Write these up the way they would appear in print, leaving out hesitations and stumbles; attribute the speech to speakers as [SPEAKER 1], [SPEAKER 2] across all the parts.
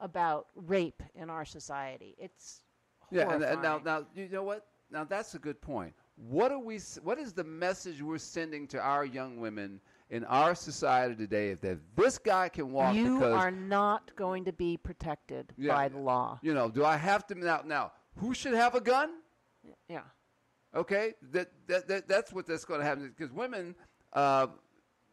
[SPEAKER 1] about rape in our society. It's
[SPEAKER 2] horrifying.
[SPEAKER 1] horrifying.
[SPEAKER 2] And now you know what? Now that's a good point. What is the message we're sending to our young women in our society today? If this guy can walk,
[SPEAKER 1] you are not going to be protected by the law.
[SPEAKER 2] Do I have to now? Who should have a gun?
[SPEAKER 1] Yeah.
[SPEAKER 2] Okay, that's what that's going to happen, because women,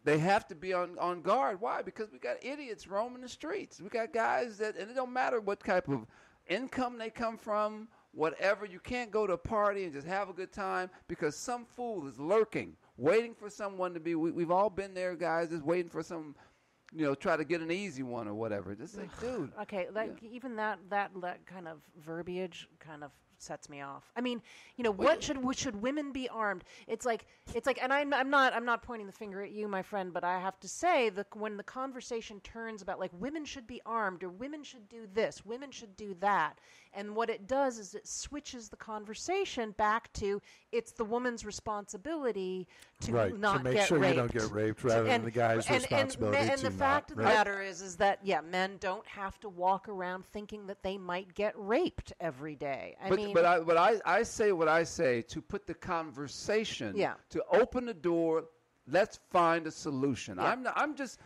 [SPEAKER 2] they have to be on guard. Why? Because we got idiots roaming the streets. We got guys and it don't matter what type of income they come from, whatever. You can't go to a party and just have a good time because some fool is lurking, waiting for someone to be. We've all been there, guys, just waiting for some, try to get an easy one or whatever. Just like, dude.
[SPEAKER 1] Okay, even that kind of verbiage kind of sets me off. I mean, what should women be armed? It's like, and I'm not pointing the finger at you, my friend, but I have to say that when the conversation turns about like women should be armed or women should do this, women should do that, and what it does is it switches the conversation back to it's the woman's responsibility to not
[SPEAKER 3] make
[SPEAKER 1] get
[SPEAKER 3] sure
[SPEAKER 1] raped.
[SPEAKER 3] you don't get raped rather than the guy's responsibility
[SPEAKER 1] and
[SPEAKER 3] to
[SPEAKER 1] the fact
[SPEAKER 3] not,
[SPEAKER 1] of the
[SPEAKER 3] right?
[SPEAKER 1] matter is that men don't have to walk around thinking that they might get raped every day.
[SPEAKER 2] But I say what I say to put the conversation, to open the door. Let's find a solution. I'm just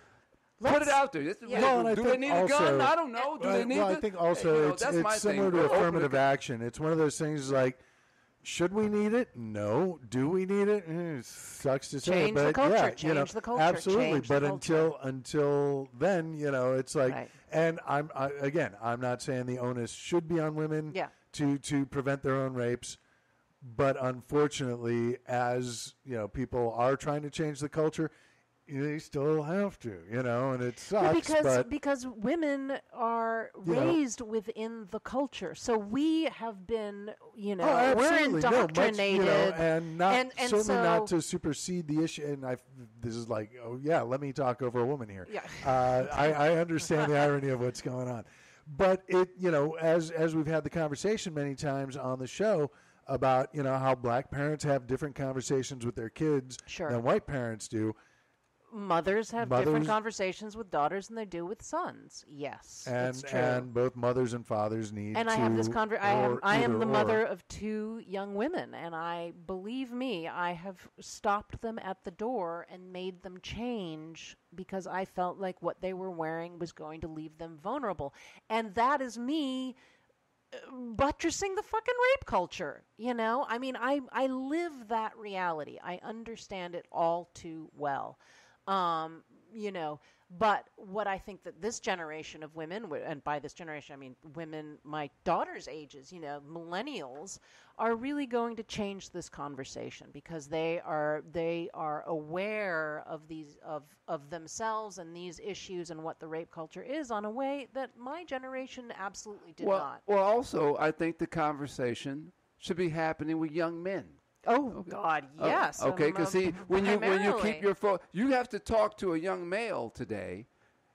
[SPEAKER 2] put it out there. Do they need a gun? I don't know. Do they need?
[SPEAKER 3] I think also it's similar to affirmative action. It's one of those things like, should we need it? No. Do we need it? It sucks to say,
[SPEAKER 1] change
[SPEAKER 3] but
[SPEAKER 1] the culture,
[SPEAKER 3] change
[SPEAKER 1] the culture,
[SPEAKER 3] absolutely. But
[SPEAKER 1] culture.
[SPEAKER 3] until then, it's like, and I'm not saying the onus should be on women to prevent their own rapes, but unfortunately, as people are trying to change the culture, they still have to, and it sucks.
[SPEAKER 1] Because women are raised within the culture, so we have been, we're indoctrinated,
[SPEAKER 3] and certainly not to supersede the issue. And this is like, let me talk over a woman here. Yeah. I understand the irony of what's going on, but as we've had the conversation many times on the show about how black parents have different conversations with their kids than white parents do.
[SPEAKER 1] Mothers have different conversations with daughters than they do with sons. Yes, that's true.
[SPEAKER 3] And both mothers and fathers need. And
[SPEAKER 1] I have this I am the mother of two young women, and believe me, I have stopped them at the door and made them change because I felt like what they were wearing was going to leave them vulnerable, and that is me buttressing the fucking rape culture. I mean, I live that reality. I understand it all too well. But what I think that this generation of women, and by this generation I mean women my daughter's ages, millennials, are really going to change this conversation because they are aware of these of themselves and these issues and what the rape culture is on a way that my generation absolutely did not.
[SPEAKER 2] Well, also I think the conversation should be happening with young men.
[SPEAKER 1] Oh, God, yes.
[SPEAKER 2] Okay, because see, when you keep your phone, you have to talk to a young male today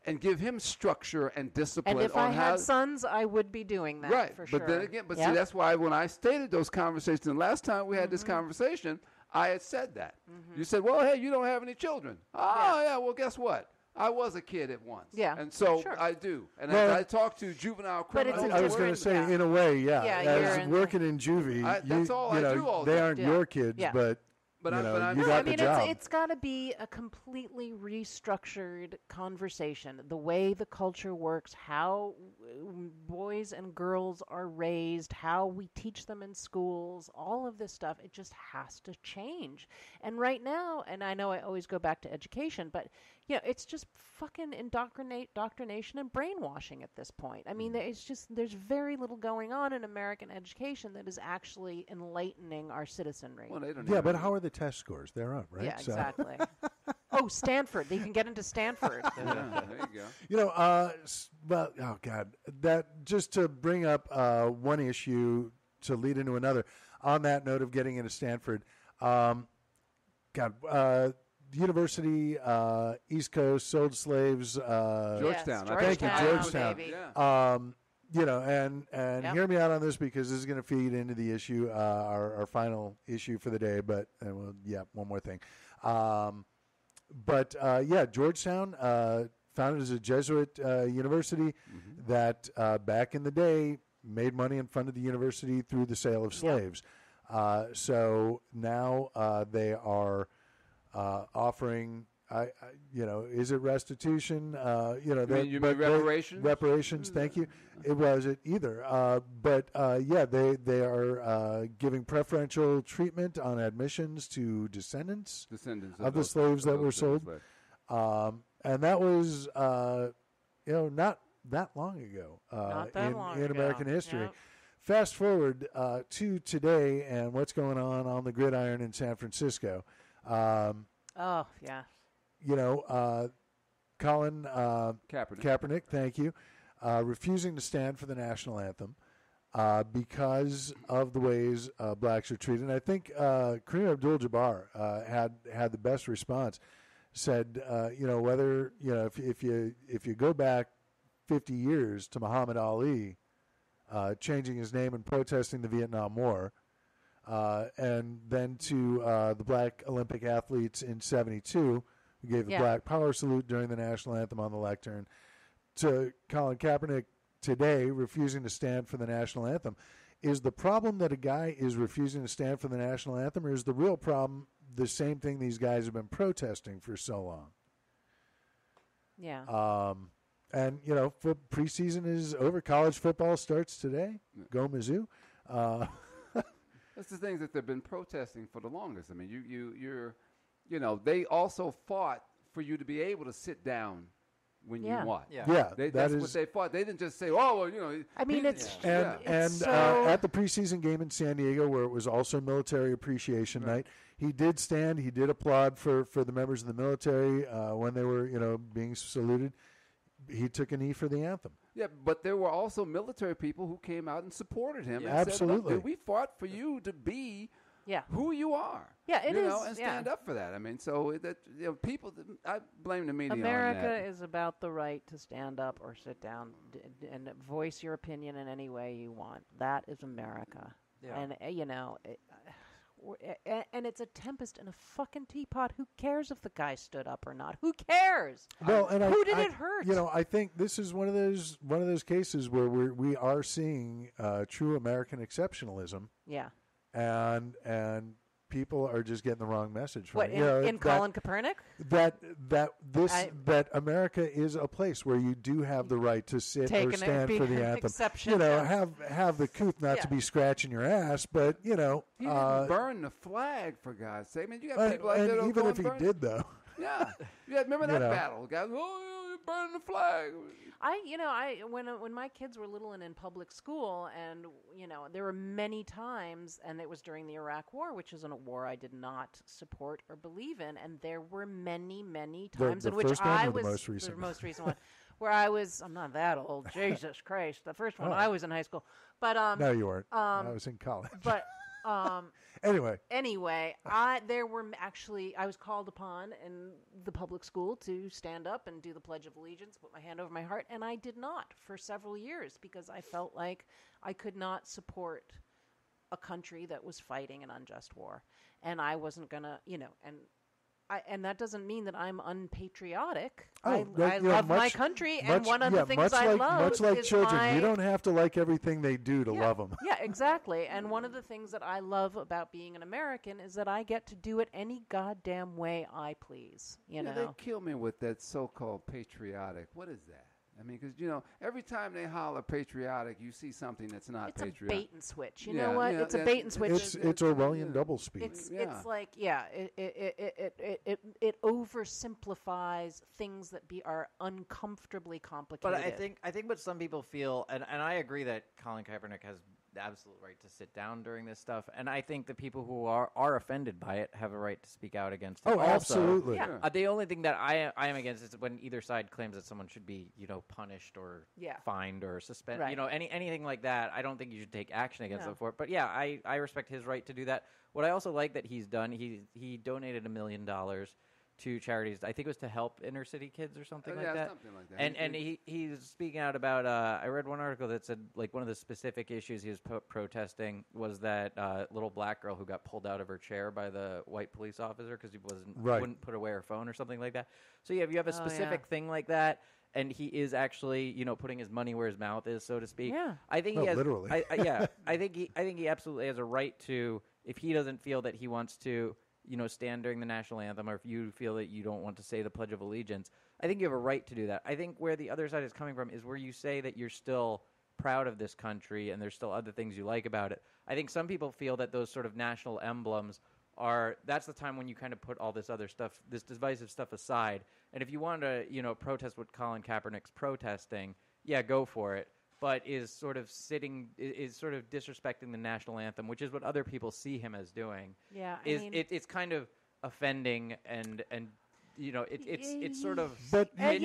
[SPEAKER 2] and give him structure and discipline.
[SPEAKER 1] And if I had sons, I would be doing that, for sure.
[SPEAKER 2] But then again, see, that's why when I stated those conversations, the last time we had this conversation, I had said that. You said, well, hey, you don't have any children. Oh, yeah, well, guess what? I was a kid at once. Yeah. And so I do. And I talk to juvenile criminals.
[SPEAKER 3] I was going to say, in a way, as working in juvie,
[SPEAKER 2] that's all I do all day.
[SPEAKER 3] They aren't your kids, but you got the job.
[SPEAKER 1] It's got to be a completely restructured conversation. The way the culture works, how boys and girls are raised, how we teach them in schools, all of this stuff, it just has to change. And right now, and I know I always go back to education, but it's just fucking indoctrination and brainwashing at this point. I mean, there's very little going on in American education that is actually enlightening our citizenry.
[SPEAKER 2] Well, they don't
[SPEAKER 3] but how are the test scores? They're up, right?
[SPEAKER 1] Yeah, exactly. Oh, Stanford. They can get into Stanford.
[SPEAKER 2] There you go.
[SPEAKER 3] Well, oh, God. That, just to bring up one issue to lead into another, on that note of getting into Stanford, University, East Coast, sold slaves.
[SPEAKER 2] Georgetown.
[SPEAKER 3] Thank you, Georgetown.
[SPEAKER 1] Baby.
[SPEAKER 3] And hear me out on this because this is going to feed into the issue, our final issue for the day. But one more thing. Georgetown, founded as a Jesuit university that back in the day made money and funded the university through the sale of slaves. So now they are offering, is it restitution?
[SPEAKER 2] You mean reparations?
[SPEAKER 3] Reparations, thank you. It wasn't either. But they are giving preferential treatment on admissions to descendants of the slaves that were sold. And that was, not that long ago in American history. Yep. Fast forward to today and what's going on the gridiron in San Francisco. Colin Kaepernick, thank you, refusing to stand for the national anthem because of the ways blacks are treated. And I think Kareem Abdul-Jabbar had the best response. Said, whether if you go back 50 years to Muhammad Ali changing his name and protesting the Vietnam War, and then to the black Olympic athletes in '72 who gave the Black Power salute during the national anthem on the lectern, to Colin Kaepernick today refusing to stand for the national anthem. Is the problem that a guy is refusing to stand for the national anthem, or is the real problem the same thing these guys have been protesting for so long?
[SPEAKER 1] Yeah.
[SPEAKER 3] And, preseason is over. College football starts today. Go Mizzou.
[SPEAKER 2] That's the things that they've been protesting for the longest. I mean, they also fought for you to be able to sit down when you want. That's what they fought. They didn't just say,
[SPEAKER 1] I mean, it's...
[SPEAKER 3] And at the preseason game in San Diego, where it was also Military Appreciation Night, he did stand. He did applaud for the members of the military when they were, being saluted. He took a knee for the anthem.
[SPEAKER 2] Yeah, but there were also military people who came out and supported him.
[SPEAKER 3] Yeah.
[SPEAKER 2] And
[SPEAKER 3] Absolutely.
[SPEAKER 2] said, we fought for you to be who you are.
[SPEAKER 1] Yeah, it is.
[SPEAKER 2] And stand up for that. I mean, so that people, I blame the media
[SPEAKER 1] America
[SPEAKER 2] on that.
[SPEAKER 1] is about the right to stand up or sit down and voice your opinion in any way you want. That is America. Yeah. And, and it's a tempest in a fucking teapot. Who cares if the guy stood up or not? Who cares?
[SPEAKER 3] Well, and
[SPEAKER 1] who did it hurt?
[SPEAKER 3] I think this is one of those cases where we are seeing true American exceptionalism.
[SPEAKER 1] Yeah.
[SPEAKER 3] And people are just getting the wrong message from
[SPEAKER 1] what, in Colin Kaepernick?
[SPEAKER 3] That America is a place where you do have the right to sit or stand for the anthem.
[SPEAKER 1] Exception,
[SPEAKER 3] have the couth not to be scratching your ass, but
[SPEAKER 2] he didn't burn the flag, for God's sake. I mean, you got people out there.
[SPEAKER 3] Even if he did, though.
[SPEAKER 2] Yeah, remember that battle, guys? Oh, you burn the flag.
[SPEAKER 1] When my kids were little and in public school, and there were many times, and it was during the Iraq War, which is a war I did not support or believe in, and there were many times in which I was the most recent one, where I was. I'm not that old, Jesus Christ. The first one I was in high school, but
[SPEAKER 3] no, you weren't. I was in college,
[SPEAKER 1] but.
[SPEAKER 3] Anyway,
[SPEAKER 1] I was called upon in the public school to stand up and do the Pledge of Allegiance, put my hand over my heart, and I did not for several years because I felt like I could not support a country that was fighting an unjust war, and I wasn't gonna, and that doesn't mean that I'm unpatriotic. I love my country, and one of the things I love
[SPEAKER 3] much like is children, you don't have to like everything they do to love them.
[SPEAKER 1] Yeah, exactly. And one of the things that I love about being an American is that I get to do it any goddamn way I please.
[SPEAKER 2] They kill me with that so-called patriotic. What is that? I mean, because, every time they holler patriotic, you see something that's not patriotic.
[SPEAKER 1] It's a bait and switch. You know what? It's a bait and switch.
[SPEAKER 3] It's Orwellian doublespeak.
[SPEAKER 1] It's like, it oversimplifies things that are uncomfortably complicated.
[SPEAKER 4] But I think what some people feel, and I agree that Colin Kaepernick has the absolute right to sit down during this stuff, and I think the people who are offended by it have a right to speak out against it.
[SPEAKER 3] Oh, absolutely.
[SPEAKER 1] Yeah.
[SPEAKER 4] The only thing that I am against is when either side claims that someone should be, punished or fined or suspended. Right. Anything like that. I don't think you should take action against them for it. But yeah, I respect his right to do that. What I also like that he's done, he donated $1 million to charities. I think it was to help inner city kids or something like that.
[SPEAKER 2] Something like that.
[SPEAKER 4] And he's speaking out about. I read one article that said like one of the specific issues he was protesting was that little black girl who got pulled out of her chair by the white police officer because he wouldn't put away her phone or something like that. So you have a specific thing like that. And he is actually, putting his money where his mouth is, so to speak.
[SPEAKER 1] Yeah.
[SPEAKER 4] I think he has
[SPEAKER 3] literally.
[SPEAKER 4] I think he absolutely has a right to, if he doesn't feel that he wants to, stand during the national anthem, or if you feel that you don't want to say the Pledge of Allegiance, I think you have a right to do that. I think where the other side is coming from is where you say that you're still proud of this country and there's still other things you like about it. I think some people feel that those sort of national emblems that's the time when you kind of put all this other stuff, this divisive stuff aside. And if you want to, protest what Colin Kaepernick's protesting, yeah, go for it. But is sort of disrespecting the national anthem, which is what other people see him as doing.
[SPEAKER 1] Yeah,
[SPEAKER 4] it's kind of offending and it's sort of.
[SPEAKER 3] But
[SPEAKER 4] I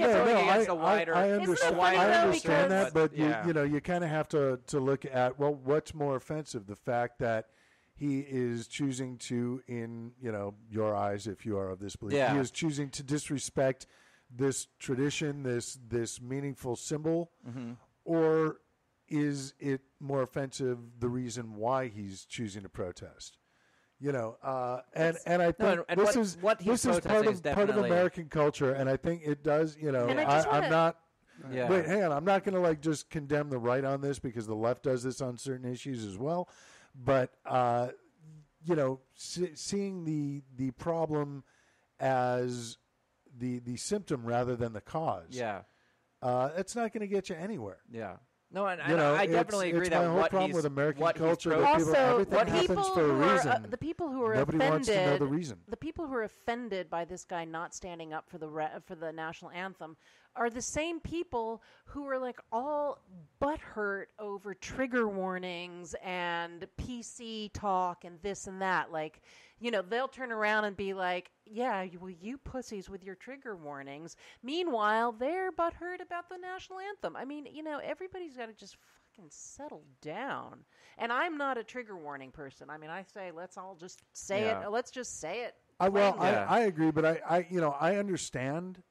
[SPEAKER 3] understand that, but you kind of have to look at what's more offensive, the fact that he is choosing to, in your eyes, if you are of this belief, he is choosing to disrespect this tradition, this meaningful symbol, or is it more offensive the reason why he's choosing to protest? And I think this is part of American culture, and I think it does. I'm not.
[SPEAKER 4] Yeah.
[SPEAKER 3] Wait, hang on. I'm not going to just condemn the right on this because the left does this on certain issues as well. But seeing the problem as the symptom rather than the cause.
[SPEAKER 4] Yeah,
[SPEAKER 3] it's not going to get you anywhere.
[SPEAKER 4] Yeah. No, and I definitely agree that
[SPEAKER 3] my whole problem with American culture that everything happens for a reason.
[SPEAKER 1] The people who are
[SPEAKER 3] nobody
[SPEAKER 1] offended,
[SPEAKER 3] wants to know the reason.
[SPEAKER 1] The people who are offended by this guy not standing up for the national anthem are the same people who are all butthurt over trigger warnings and PC talk and this and that. They'll turn around and be like, yeah, well, you pussies with your trigger warnings. Meanwhile, they're butthurt about the national anthem. I mean, everybody's got to just fucking settle down. And I'm not a trigger warning person. I mean, I say, let's all just say it. Let's just say it.
[SPEAKER 3] I agree, but I understand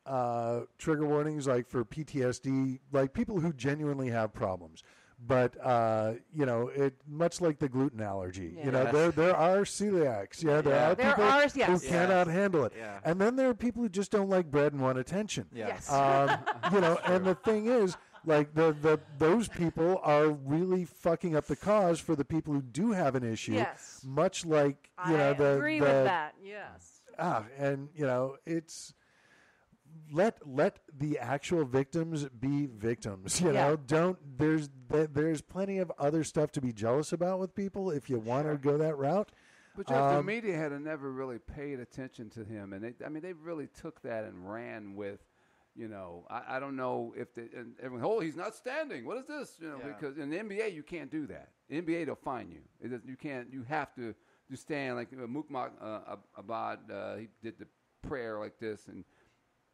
[SPEAKER 3] trigger warnings for PTSD, people who genuinely have problems. But it much like the gluten allergy. There are celiacs. Yeah, there are people who cannot handle it.
[SPEAKER 4] Yeah.
[SPEAKER 3] And then there are people who just don't like bread and want attention.
[SPEAKER 1] Yes.
[SPEAKER 3] And the thing is, those people are really fucking up the cause for the people who do have an issue.
[SPEAKER 1] Yes.
[SPEAKER 3] Much like
[SPEAKER 1] I agree with that. Yes.
[SPEAKER 3] And it's. Let the actual victims be victims. There's plenty of other stuff to be jealous about with people if you want to go that route.
[SPEAKER 2] But the media had never really paid attention to him, and they really took that and ran with. I don't know if everyone. He's not standing. What is this? Because in the NBA you can't do that. In the NBA they'll fine you. You can't. You have to stand like Mukmak Abad. He did the prayer like this and.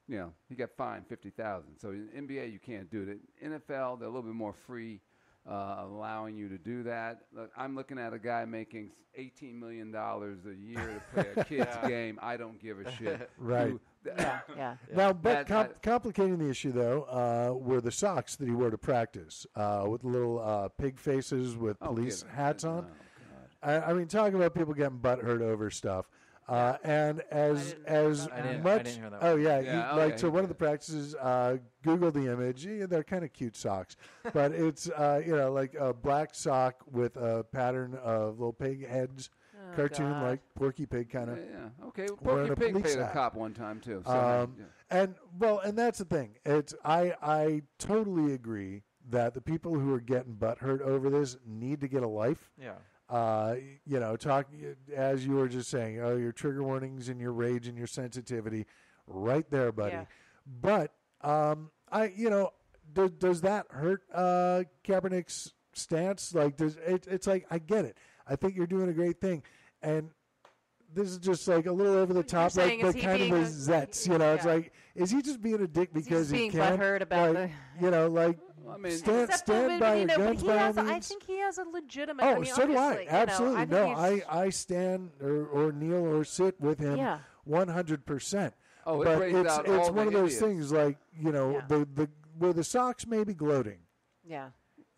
[SPEAKER 2] He got fined $50,000. So in NBA, you can't do it. In NFL, they're a little bit more free, allowing you to do that. Look, I'm looking at a guy making $18 million a year to play a kid's game. I don't give a shit.
[SPEAKER 3] Right.
[SPEAKER 1] Yeah.
[SPEAKER 3] Now, but complicating the issue, though, were the socks that he wore to practice with little pig faces with police hats on. I mean, talking about people getting butthurt over stuff. And as much,
[SPEAKER 4] I didn't hear that
[SPEAKER 3] so one of the practices, Google the image. Yeah, they're kind of cute socks, but it's like a black sock with a pattern of little pig heads, cartoon like Porky Pig kind of.
[SPEAKER 2] Yeah. Okay. Well, Porky Pig played a cop one time too. So,
[SPEAKER 3] and that's the thing. It's I totally agree that the people who are getting butthurt over this need to get a life.
[SPEAKER 4] Yeah.
[SPEAKER 3] Talk as you were just saying, your trigger warnings and your rage and your sensitivity, right there, buddy.
[SPEAKER 1] Yeah.
[SPEAKER 3] But does that hurt Kaepernick's stance? It's like I get it. I think you're doing a great thing, and this is just a little over the top, but kind of a zets. It's like, is he just being a dick because he can't?
[SPEAKER 1] Butthurt about
[SPEAKER 3] stand by your guns, by all means.
[SPEAKER 1] I think he has a legitimate.
[SPEAKER 3] Oh, so do I. Absolutely. I stand or kneel or sit with him 100%.
[SPEAKER 2] Oh,
[SPEAKER 3] but
[SPEAKER 2] it's
[SPEAKER 3] one of those things like, the where the Sox may be gloating.
[SPEAKER 1] Yeah.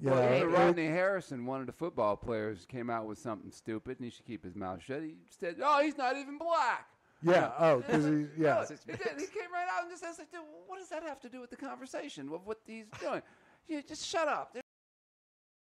[SPEAKER 2] Well, Rodney Harrison, one of the football players, came out with something stupid, and he should keep his mouth shut. He said, "Oh, he's not even black."
[SPEAKER 3] Yeah. Oh, because he
[SPEAKER 2] He came right out and just said, "Dude, what does that have to do with the conversation of what he's doing? You just shut up."